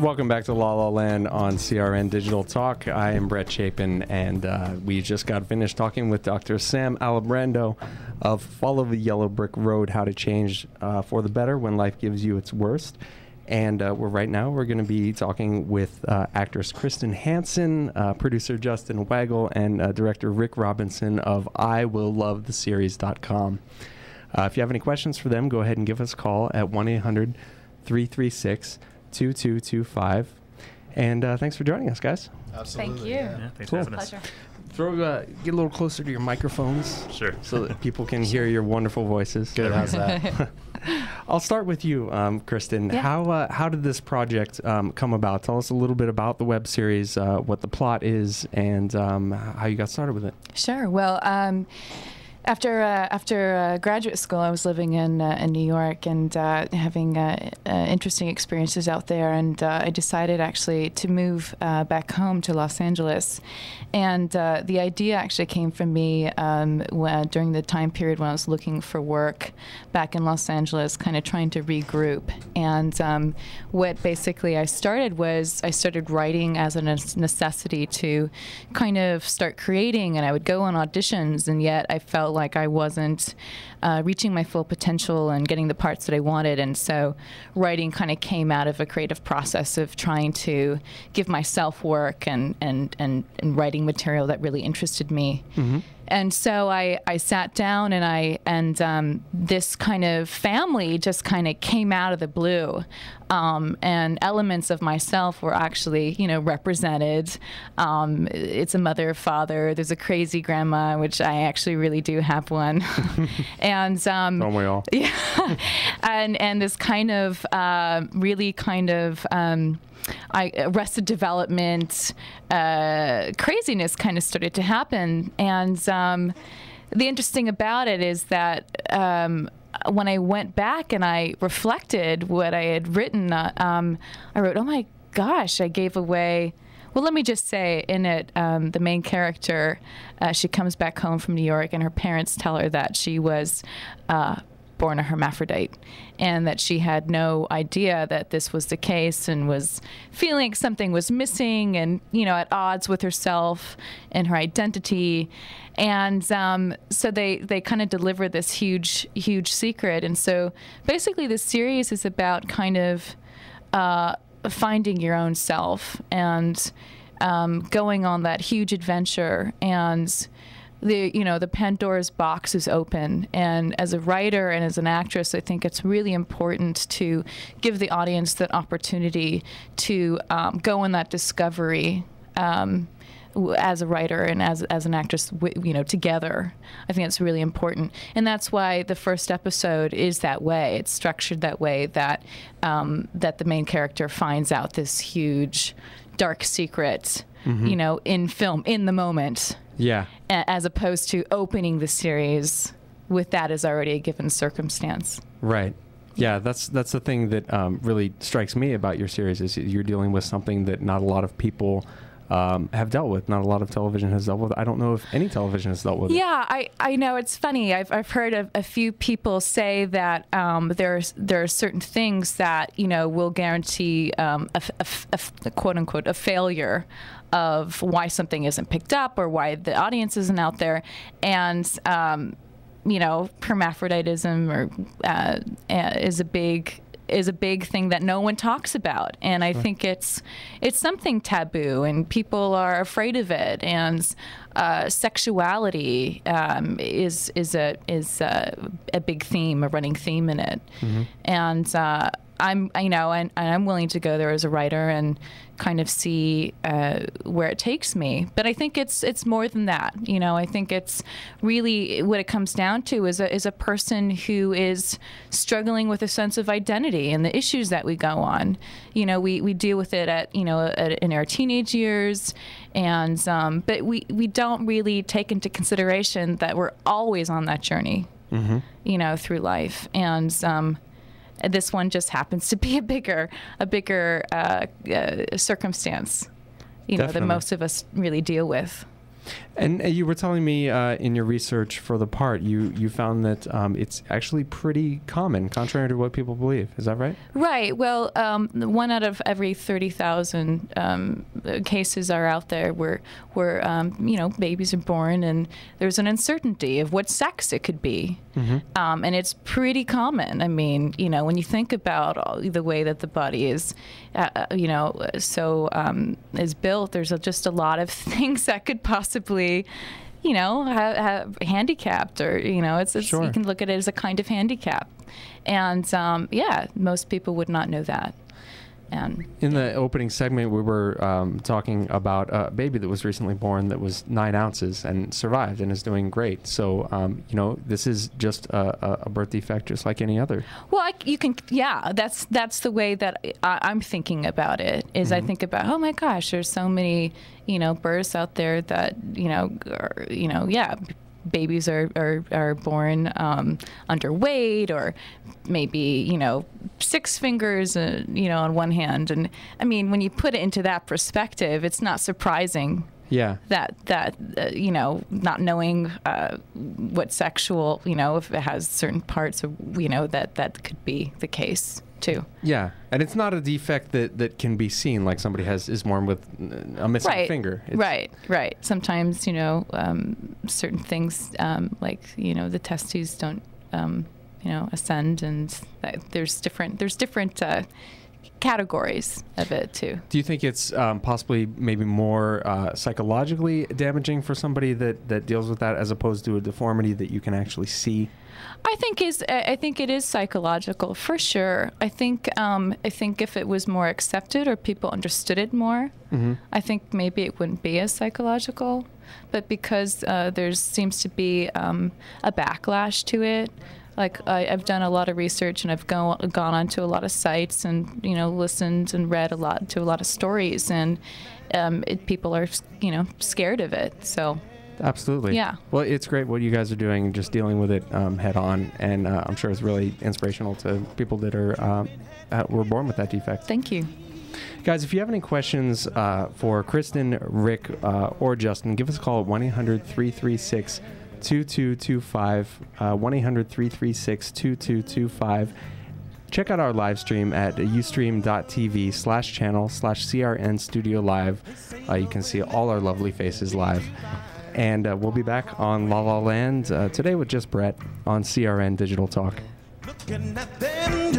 Welcome back to La La Land on CRN Digital Talk. I am Brett Chapin, and we just got finished talking with Dr. Sam Alibrando of Follow the Yellow Brick Road, How to Change for the Better When Life Gives You Its Worst. And we're going to be talking with actress Kristen Hansen, producer Justin Waggle, and director Rick Robinson of IWillLoveTheSeries.com. If you have any questions for them, go ahead and give us a call at 1-800-336-2225. And thanks for joining us, guys. Absolutely. Thank you. Yeah, Thanks for having us. Pleasure. Get a little closer to your microphones. Sure. So that people can hear your wonderful voices. Good. How's that? I'll start with you, Kristen. Yeah. How did this project come about? Tell us a little bit about the web series, what the plot is, and how you got started with it. Sure. Well, after graduate school, I was living in New York and having interesting experiences out there, and I decided actually to move back home to Los Angeles. And the idea actually came from me during the time period when I was looking for work back in Los Angeles, kind of trying to regroup. And what basically I started writing as a necessity to kind of start creating, and I would go on auditions, and yet I felt like I wasn't reaching my full potential and getting the parts that I wanted. And so writing kind of came out of a creative process of trying to give myself work and writing material that really interested me. Mm-hmm. And so I sat down, and this kind of family just kind of came out of the blue, and elements of myself were actually, represented. It's a mother, father. There's a crazy grandma, which I actually really do have one, and don't we all? Yeah, and this kind of really kind of. Arrested Development craziness kind of started to happen. And the interesting about it is that when I went back and I reflected what I had written, I wrote, oh my gosh, I gave away. Well, let me just say, in it, the main character, she comes back home from New York, and her parents tell her that she was born a hermaphrodite, and that she had no idea that this was the case, and was feeling like something was missing, and at odds with herself and her identity. And so they kind of deliver this huge secret. And so basically the series is about kind of finding your own self and going on that huge adventure. And the Pandora's box is open. And as a writer and as an actress, I think it's really important to give the audience that opportunity to go on that discovery as a writer and as an actress, together. I think it's really important. And that's why the first episode is that way. It's structured that way, that that the main character finds out this huge, dark secret, mm-hmm. In film, in the moment. Yeah. As opposed to opening the series with that as already a given circumstance. Right. Yeah, that's the thing that really strikes me about your series, is you're dealing with something that not a lot of people have dealt with. Not a lot of television has dealt with. I don't know if any television has dealt with it. Yeah, I know. It's funny. I've heard a few people say that there are certain things that will guarantee a quote unquote a failure of why something isn't picked up or why the audience isn't out there, and hermaphroditism or is a big thing that no one talks about, and I think it's something taboo, and people are afraid of it. And sexuality is a big theme, a running theme in it. Mm-hmm. And I'm willing to go there as a writer and kind of see where it takes me. But I think it's more than that. I think it's really what it comes down to is a person who is struggling with a sense of identity and the issues that we go on. We deal with it in our teenage years, and but we don't really take into consideration that we're always on that journey, mm-hmm. Through life. And this one just happens to be a bigger circumstance, that most of us really deal with. And you were telling me in your research for the part, you found that it's actually pretty common, contrary to what people believe. Is that right? Right. Well, 1 out of every 30,000 cases are out there where babies are born and there's an uncertainty of what sex it could be. Mm-hmm. And it's pretty common. I mean, when you think about the way that the body is, is built, there's just a lot of things that could possibly, have handicapped, or it's Sure. You can look at it as a kind of handicap, and most people would not know that. And in the opening segment, we were talking about a baby that was recently born that was 9 ounces and survived and is doing great. So, this is just a birth defect just like any other. Well, that's the way that I'm thinking about it, is I think about, oh my gosh, there's so many, births out there that, babies are born underweight, or maybe 6 fingers on one hand. And I mean, when you put it into that perspective, it's not surprising that not knowing what sexual, if it has certain parts of, that could be the case too. Yeah, and it's not a defect that can be seen, like somebody is born with a missing finger. Right. Sometimes, certain things, like, the testes don't, ascend, and there's different categories of it too. Do you think it's possibly maybe more psychologically damaging for somebody that deals with that, as opposed to a deformity that you can actually see? I think it is psychological for sure. I think if it was more accepted or people understood it more, I think maybe it wouldn't be as psychological. But because there seems to be a backlash to it, like I've done a lot of research, and I've gone onto a lot of sites and listened and read a lot of stories, and people are scared of it. So. Absolutely. Yeah. Well, it's great what you guys are doing, just dealing with it head on, and I'm sure it's really inspirational to people that were born with that defect. Thank you. Guys, if you have any questions for Kristen, Rick, or Justin, give us a call at 1-800-336-2225, 1-800-336-2225. Check out our live stream at ustream.tv/channel/CRN Studio Live. You can see all our lovely faces live. And we'll be back on La La Land today with just Brett on CRN Digital Talk. Looking at them